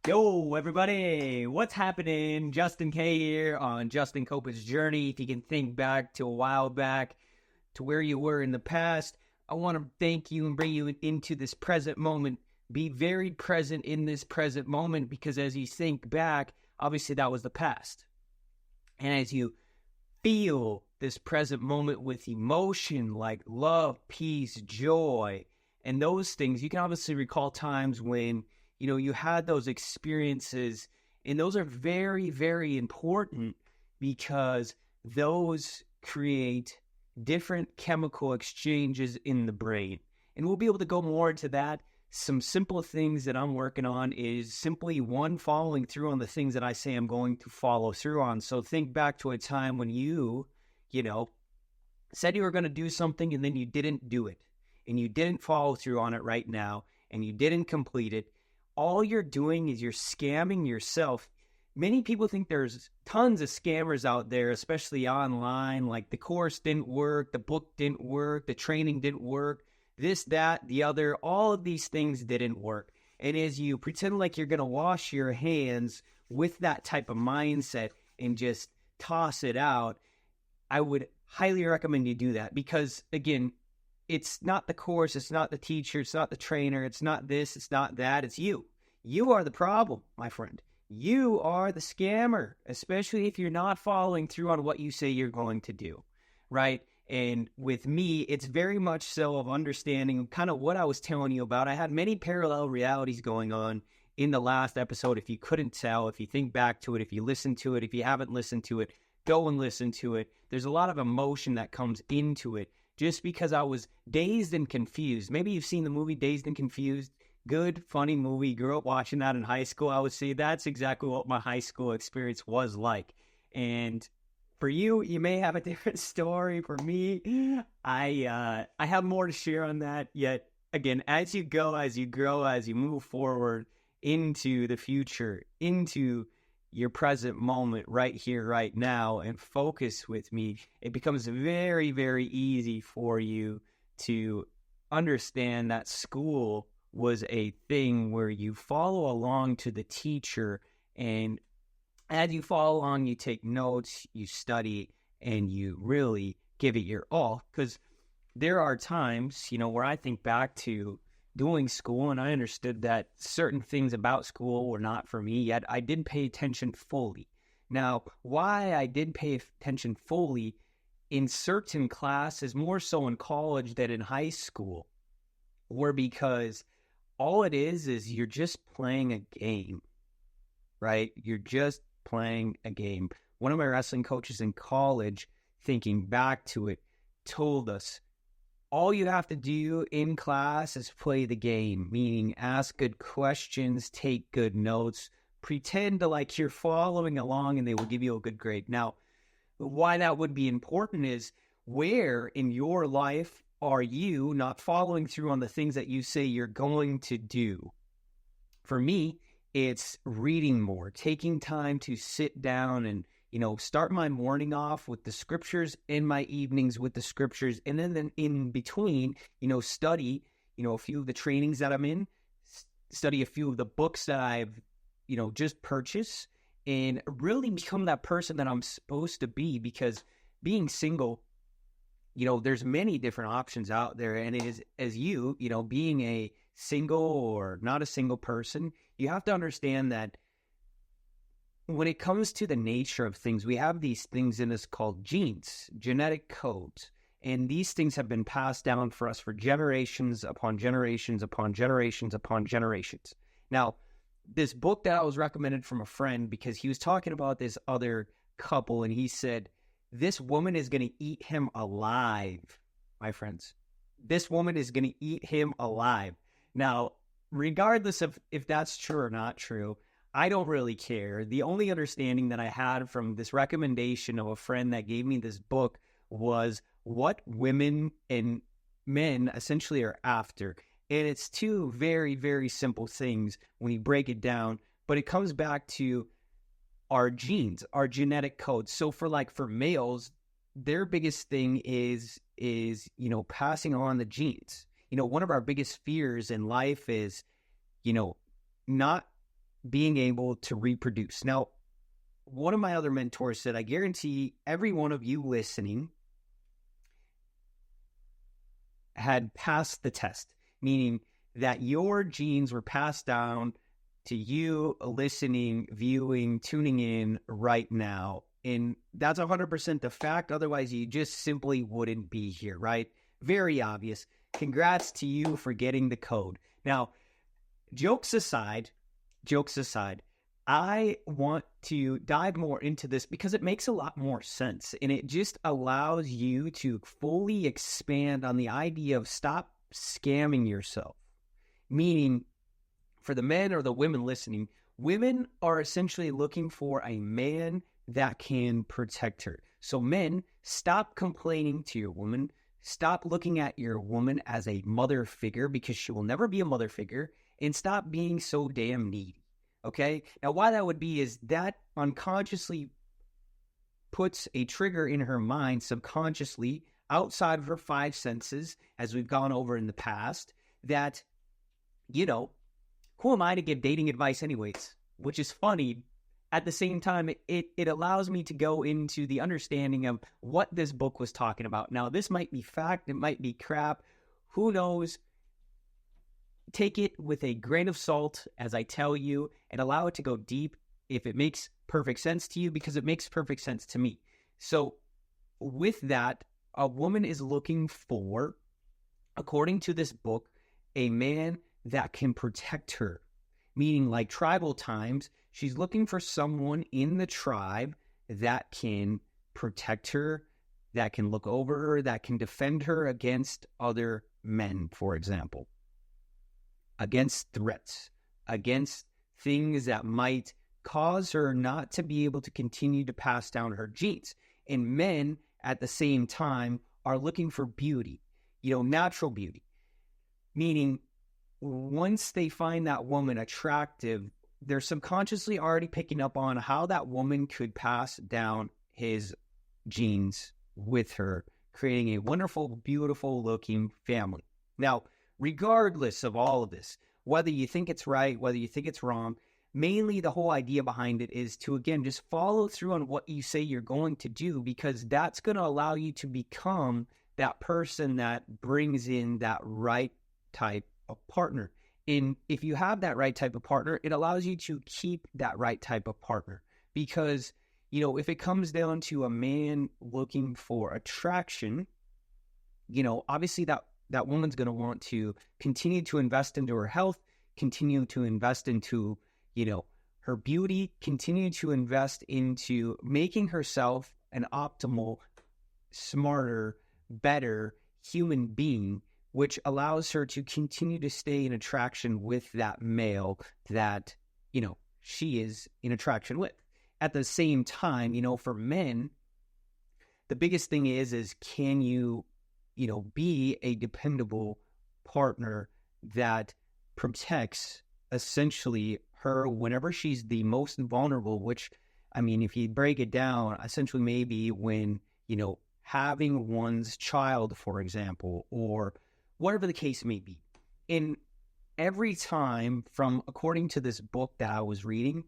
Yo, everybody, what's happening? Justin K here on Justin Kopet's journey. If you can think back to a while back to where you were in the past, I want to thank you and bring you into this present moment. Be very present in this present moment because as you think back, obviously that was the past. And as you feel this present moment with emotion like love, peace, joy, and those things, you can obviously recall times when you had those experiences, and those are very, very important because those create different chemical exchanges in the brain. And we'll be able to go more into that. Some simple things that I'm working on is simply one, following through on the things that I say I'm going to follow through on. So think back to a time when you said you were going to do something and then you didn't do it, and you didn't follow through on it right now, and you didn't complete it. All you're doing is you're scamming yourself. Many people think there's tons of scammers out there, especially online, like the course didn't work, the book didn't work, the training didn't work, this, that, the other, all of these things didn't work. And as you pretend like you're going to wash your hands with that type of mindset and just toss it out, I would highly recommend you do that because, again, it's not the course, it's not the teacher, it's not the trainer, it's not this, it's not that, it's you. You are the problem, my friend. You are the scammer, especially if you're not following through on what you say you're going to do, right? And with me, it's very much so of understanding kind of what I was telling you about. I had many parallel realities going on in the last episode. If you couldn't tell, if you think back to it, if you listen to it, if you haven't listened to it, go and listen to it. There's a lot of emotion that comes into it. Just because I was dazed and confused. Maybe you've seen the movie Dazed and Confused. Good, funny movie. Grew up watching that in high school. I would say that's exactly what my high school experience was like. And for you, you may have a different story. For me, I have more to share on that. Yet, again, as you go, as you grow, as you move forward into the future, into your present moment right here, right now, and focus with me, it becomes very, very easy for you to understand that school was a thing where you follow along to the teacher, and as you follow along, you take notes, you study, and you really give it your all. Because there are times, where I think back to doing school, and I understood that certain things about school were not for me, yet I did pay attention fully. Now, why I did pay attention fully in certain classes, more so in college than in high school, were because all it is you're just playing a game, right? You're just playing a game. One of my wrestling coaches in college, thinking back to it, told us, all you have to do in class is play the game, meaning ask good questions, take good notes, pretend like you're following along, and they will give you a good grade. Now, why that would be important is where in your life are you not following through on the things that you say you're going to do? For me, it's reading more, taking time to sit down and start my morning off with the scriptures and my evenings with the scriptures. And then in between, study, a few of the trainings that I'm in, study a few of the books that I've, just purchased, and really become that person that I'm supposed to be. Because being single, there's many different options out there. And it is, as being a single or not a single person, you have to understand that when it comes to the nature of things, we have these things in us called genes, genetic codes. And these things have been passed down for us for generations upon generations upon generations upon generations. Now, this book that I was recommended from a friend, because he was talking about this other couple, and he said, this woman is going to eat him alive, my friends. This woman is going to eat him alive. Now, regardless of if that's true or not true, I don't really care. The only understanding that I had from this recommendation of a friend that gave me this book was what women and men essentially are after. And it's two very, very simple things when you break it down, but it comes back to our genes, our genetic codes. So for males, their biggest thing is passing on the genes. One of our biggest fears in life is, not being able to reproduce. Now, one of my other mentors said, I guarantee every one of you listening had passed the test, meaning that your genes were passed down to you listening, viewing, tuning in right now. And that's 100% the fact. Otherwise, you just simply wouldn't be here, right? Very obvious. Congrats to you for getting the code. Now, jokes aside, I want to dive more into this because it makes a lot more sense. And it just allows you to fully expand on the idea of stop scamming yourself. Meaning, for the men or the women listening, women are essentially looking for a man that can protect her. So men, stop complaining to your woman. Stop looking at your woman as a mother figure because she will never be a mother figure. And stop being so damn needy. Okay? Now, why that would be is that unconsciously puts a trigger in her mind subconsciously outside of her five senses, as we've gone over in the past, that, who am I to give dating advice anyways? Which is funny. At the same time, it allows me to go into the understanding of what this book was talking about. Now, this might be fact, it might be crap, who knows? Take it with a grain of salt, as I tell you, and allow it to go deep if it makes perfect sense to you, because it makes perfect sense to me. So with that, a woman is looking for, according to this book, a man that can protect her. Meaning, like tribal times, she's looking for someone in the tribe that can protect her, that can look over her, that can defend her against other men, for example. Against threats, against things that might cause her not to be able to continue to pass down her genes. And men, at the same time, are looking for beauty, natural beauty. Meaning, once they find that woman attractive, they're subconsciously already picking up on how that woman could pass down his genes with her, creating a wonderful, beautiful looking family. Now, regardless of all of this, whether you think it's right, whether you think it's wrong, mainly the whole idea behind it is to, again, just follow through on what you say you're going to do, because that's going to allow you to become that person that brings in that right type of partner. And if you have that right type of partner, it allows you to keep that right type of partner. Because, if it comes down to a man looking for attraction, obviously that woman's going to want to continue to invest into her health, continue to invest into, her beauty, continue to invest into making herself an optimal, smarter, better human being, which allows her to continue to stay in attraction with that male that, she is in attraction with. At the same time, for men, the biggest thing is can you, be a dependable partner that protects essentially her whenever she's the most vulnerable, which, if you break it down, essentially maybe when, having one's child, for example, or whatever the case may be. In every time according to this book that I was reading,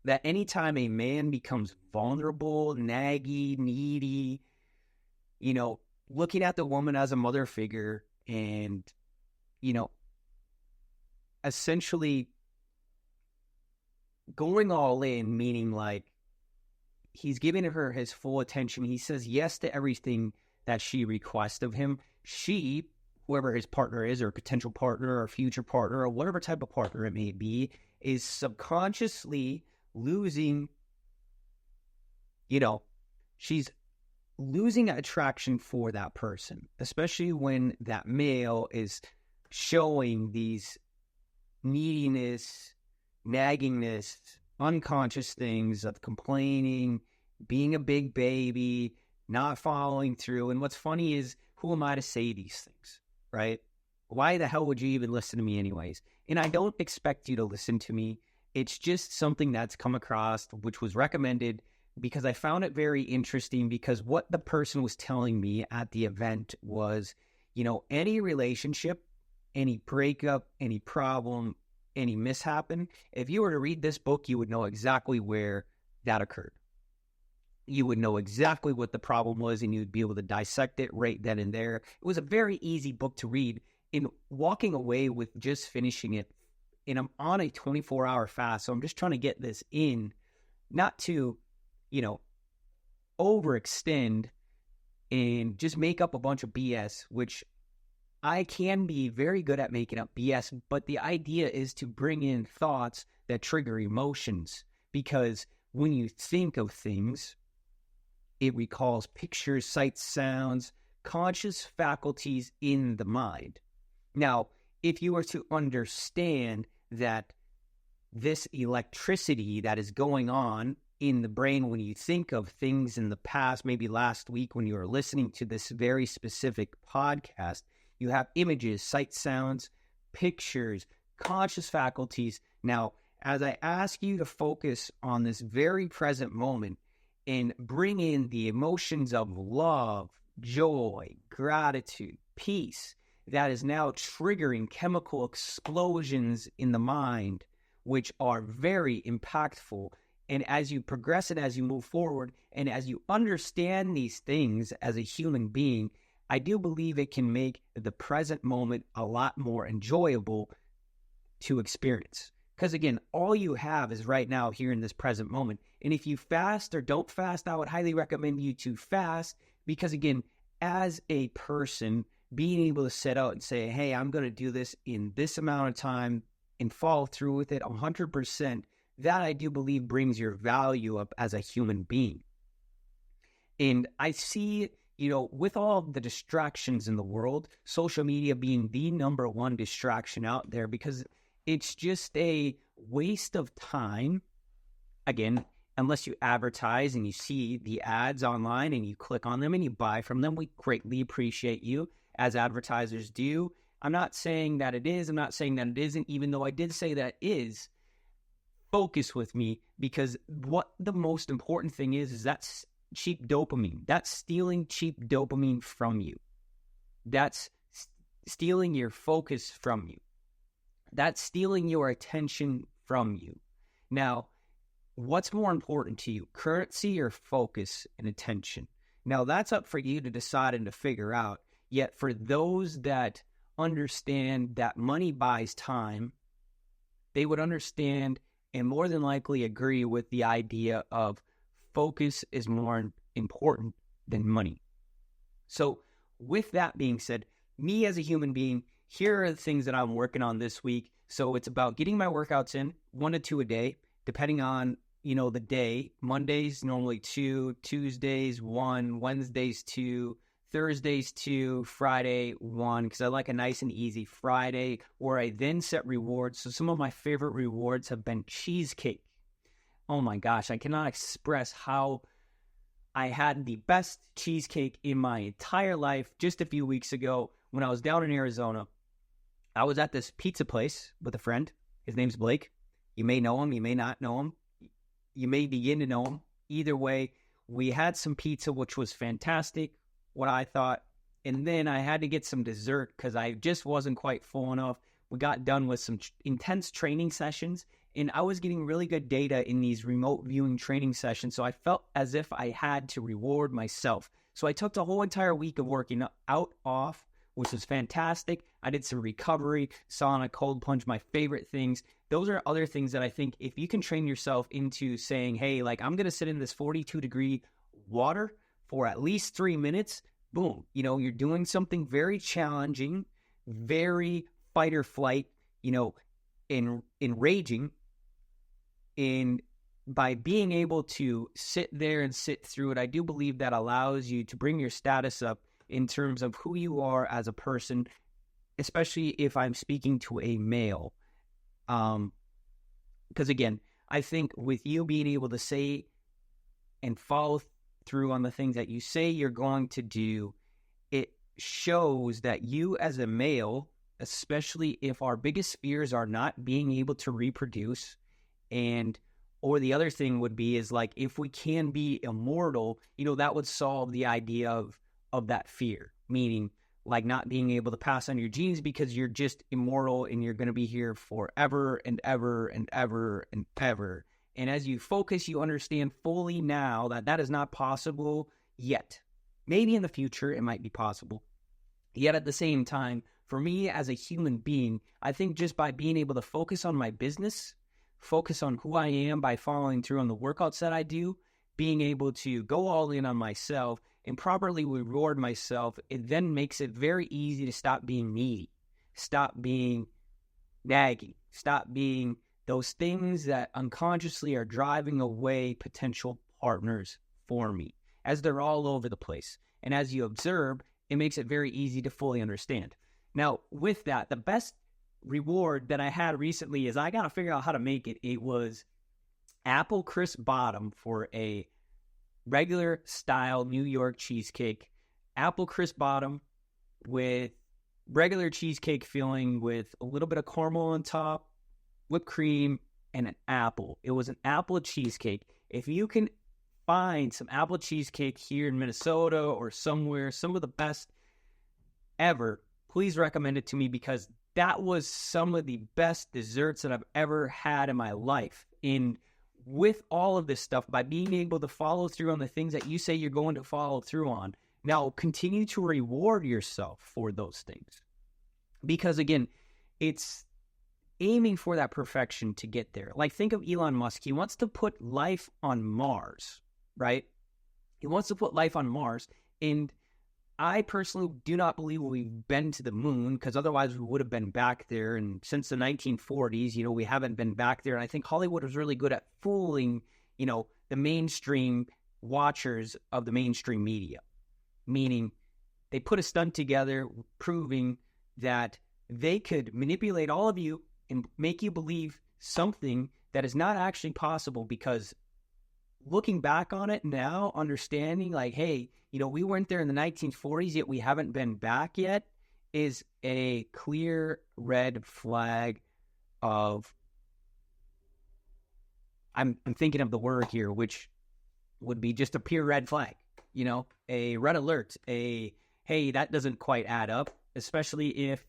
that anytime a man becomes vulnerable, naggy, needy, looking at the woman as a mother figure and, essentially going all in, meaning like he's giving her his full attention. He says yes to everything that she requests of him. She, whoever his partner is, or potential partner or future partner or whatever type of partner it may be, is subconsciously losing, she's losing attraction for that person, especially when that male is showing these neediness, naggingness, unconscious things of complaining, being a big baby, not following through. And what's funny is, who am I to say these things, right? Why the hell would you even listen to me anyways? And I don't expect you to listen to me. It's just something that's come across, which was recommended because I found it very interesting, because what the person was telling me at the event was, any relationship, any breakup, any problem, any mishap. If you were to read this book, you would know exactly where that occurred. You would know exactly what the problem was, and you'd be able to dissect it right then and there. It was a very easy book to read. In walking away with just finishing it, and I'm on a 24-hour fast, so I'm just trying to get this in, not to, overextend and just make up a bunch of BS, which I can be very good at making up BS, but the idea is to bring in thoughts that trigger emotions, because when you think of things, it recalls pictures, sights, sounds, conscious faculties in the mind. Now, if you were to understand that this electricity that is going on in the brain when you think of things in the past, maybe last week when you were listening to this very specific podcast, you have images, sights, sounds, pictures, conscious faculties. Now, as I ask you to focus on this very present moment and bring in the emotions of love, joy, gratitude, peace, that is now triggering chemical explosions in the mind, which are very impactful. And as you progress and as you move forward, and as you understand these things as a human being, I do believe it can make the present moment a lot more enjoyable to experience. Because again, all you have is right now here in this present moment. And if you fast or don't fast, I would highly recommend you to fast, because again, as a person, being able to set out and say, hey, I'm going to do this in this amount of time and follow through with it 100%, that I do believe brings your value up as a human being. And I see, with all the distractions in the world, social media being the number one distraction out there, because it's just a waste of time. Again, unless you advertise and you see the ads online and you click on them and you buy from them, we greatly appreciate you, as advertisers do. I'm not saying that it is. I'm not saying that it isn't, even though I did say that is. Focus with me, because what the most important thing is that's cheap dopamine. That's stealing cheap dopamine from you. That's stealing your focus from you. That's stealing your attention from you. Now, what's more important to you, currency or focus and attention? Now, that's up for you to decide and to figure out. Yet for those that understand that money buys time, they would understand and more than likely agree with the idea of focus is more important than money. So with that being said, me as a human being, here are the things that I'm working on this week. So it's about getting my workouts in 1 to 2 a day, depending on, the day. Mondays, normally 2, Tuesdays, 1, Wednesdays, 2, Thursdays 2, Friday 1, because I like a nice and easy Friday, where I then set rewards. So some of my favorite rewards have been cheesecake. Oh my gosh, I cannot express how I had the best cheesecake in my entire life just a few weeks ago when I was down in Arizona. I was at this pizza place with a friend. His name's Blake. You may know him, you may not know him. You may begin to know him. Either way, we had some pizza, which was fantastic, what I thought. And then I had to get some dessert because I just wasn't quite full enough. We got done with some intense training sessions, and I was getting really good data in these remote viewing training sessions. So I felt as if I had to reward myself. So I took the whole entire week of working out off, which was fantastic. I did some recovery, sauna, cold plunge, my favorite things. Those are other things that I think if you can train yourself into saying, hey, like I'm going to sit in this 42-degree water for at least 3 minutes, boom, you're doing something very challenging, very fight or flight, enraging. And by being able to sit there and sit through it, I do believe that allows you to bring your status up in terms of who you are as a person, especially if I'm speaking to a male. Because again, I think with you being able to say and follow through on the things that you say you're going to do, it shows that you as a male, especially if our biggest fears are not being able to reproduce, or the other thing would be is like if we can be immortal, that would solve the idea of that fear. Meaning like not being able to pass on your genes because you're just immortal and you're going to be here forever and ever and ever and ever. And as you focus, you understand fully now that that is not possible yet. Maybe in the future it might be possible. Yet at the same time, for me as a human being, I think just by being able to focus on my business, focus on who I am by following through on the workouts that I do, being able to go all in on myself and properly reward myself, it then makes it very easy to stop being needy, stop being naggy, stop being those things that unconsciously are driving away potential partners for me, as they're all over the place. And as you observe, it makes it very easy to fully understand. Now, with that, the best reward that I had recently is I got to figure out how to make it. It was apple crisp bottom for a regular style New York cheesecake, apple crisp bottom with regular cheesecake filling with a little bit of caramel on top, whipped cream, and an apple. It was an apple cheesecake. If you can find some apple cheesecake here in Minnesota or somewhere, some of the best ever, please recommend it to me, because that was some of the best desserts that I've ever had in my life. And with all of this stuff, by being able to follow through on the things that you say you're going to follow through on, now continue to reward yourself for those things. Because again, it's aiming for that perfection to get there. Like, think of Elon Musk. He wants to put life on Mars, right? He wants to put life on Mars. And I personally do not believe we've been to the moon, because otherwise we would have been back there. And since the 1940s, we haven't been back there. And I think Hollywood was really good at fooling, the mainstream watchers of the mainstream media. Meaning they put a stunt together proving that they could manipulate all of you and make you believe something that is not actually possible, because looking back on it now, understanding like, hey, we weren't there in the 1940s, yet we haven't been back yet, is a clear red flag of, I'm thinking of the word here, which would be just a pure red flag, a red alert, hey, that doesn't quite add up, especially if,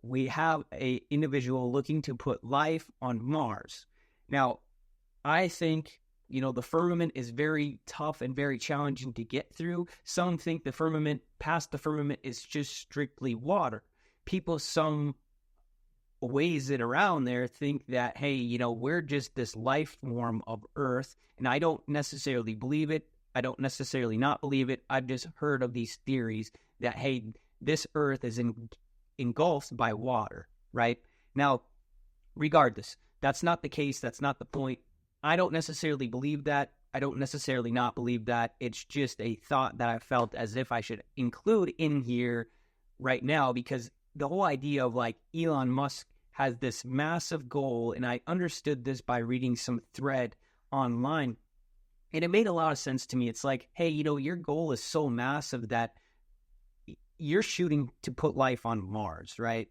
we have a individual looking to put life on Mars. Now, I think, the firmament is very tough and very challenging to get through. Some think the firmament, past the firmament, is just strictly water. People, some ways it around there, think that, hey, we're just this life form of Earth. And I don't necessarily believe it. I don't necessarily not believe it. I've just heard of these theories that, hey, this Earth is engulfed by water, right? Now, regardless, that's not the case. That's not the point. I don't necessarily believe that. I don't necessarily not believe that. It's just a thought that I felt as if I should include in here right now, because the whole idea of like Elon Musk has this massive goal, and I understood this by reading some thread online, and it made a lot of sense to me. It's like, hey, your goal is so massive that you're shooting to put life on Mars, right?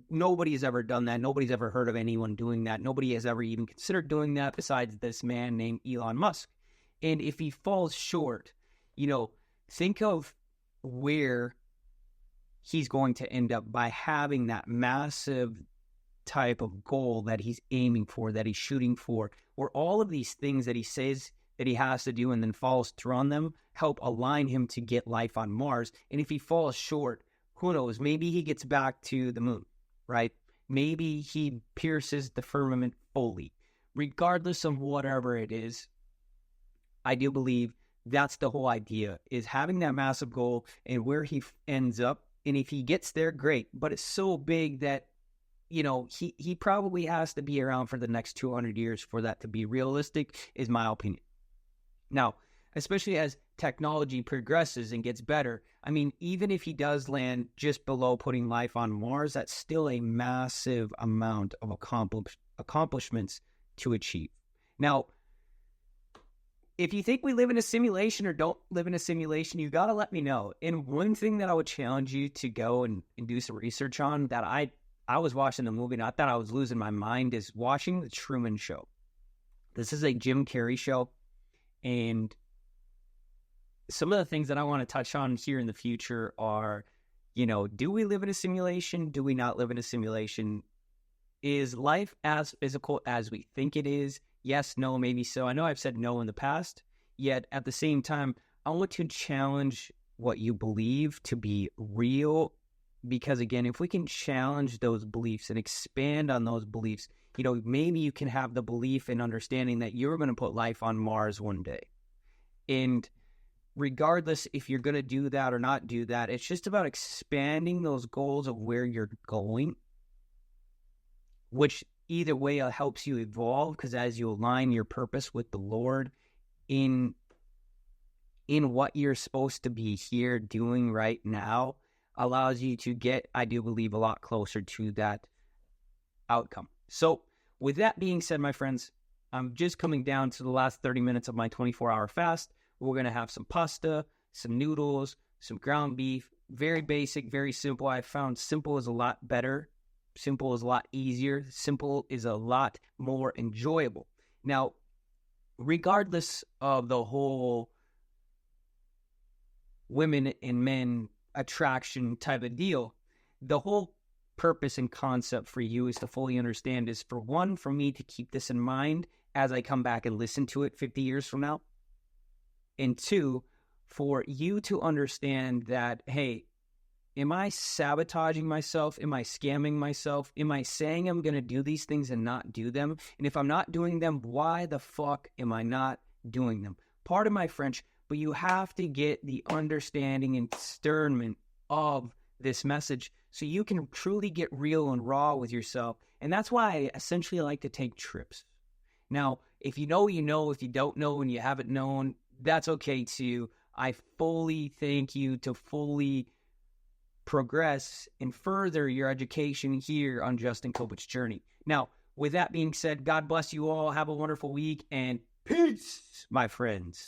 Nobody's ever done that. Nobody's ever heard of anyone doing that. Nobody has ever even considered doing that besides this man named Elon Musk. And if he falls short, think of where he's going to end up by having that massive type of goal that he's aiming for, that he's shooting for, where all of these things that he says that he has to do and then falls through on them help align him to get life on Mars. And if he falls short, who knows? Maybe he gets back to the moon, right? Maybe he pierces the firmament fully. Regardless of whatever it is, I do believe that's the whole idea, is having that massive goal and where he ends up. And if he gets there, great. But it's so big that, he probably has to be around for the next 200 years for that to be realistic, is my opinion. Now, especially as technology progresses and gets better, I mean, even if he does land just below putting life on Mars, that's still a massive amount of accomplishments to achieve. Now, if you think we live in a simulation or don't live in a simulation, you got to let me know. And one thing that I would challenge you to go and do some research on, that I was watching the movie and I thought I was losing my mind, is watching The Truman Show. This is a Jim Carrey show. And some of the things that I want to touch on here in the future are Do we live in a simulation? Do we not live in a simulation? Is life as physical as we think it is? Yes, no, maybe so. I know I've said no in the past, yet at the same time, I want to challenge what you believe to be real. Because again, if we can challenge those beliefs and expand on those beliefs, maybe you can have the belief and understanding that you're going to put life on Mars one day. And regardless if you're going to do that or not do that, it's just about expanding those goals of where you're going, which either way helps you evolve, because as you align your purpose with the Lord in what you're supposed to be here doing right now, allows you to get, I do believe, a lot closer to that outcome. So with that being said, my friends, I'm just coming down to the last 30 minutes of my 24-hour fast. We're going to have some pasta, some noodles, some ground beef. Very basic, very simple. I found simple is a lot better. Simple is a lot easier. Simple is a lot more enjoyable. Now, regardless of the whole women and men attraction type of deal, the whole purpose and concept for you is to fully understand is, for one, for me to keep this in mind as I come back and listen to it 50 years from now. And two, for you to understand that, hey, am I sabotaging myself? Am I scamming myself? Am I saying I'm going to do these things and not do them? And if I'm not doing them, why the fuck am I not doing them? Pardon my French, but you have to get the understanding and discernment of this message so you can truly get real and raw with yourself. And that's why I essentially like to take trips. Now, if you know, you know. If you don't know and you haven't known, that's okay too. I fully thank you to fully progress and further your education here on Justin Kopet's journey. Now, with that being said, God bless you all. Have a wonderful week, and peace, my friends.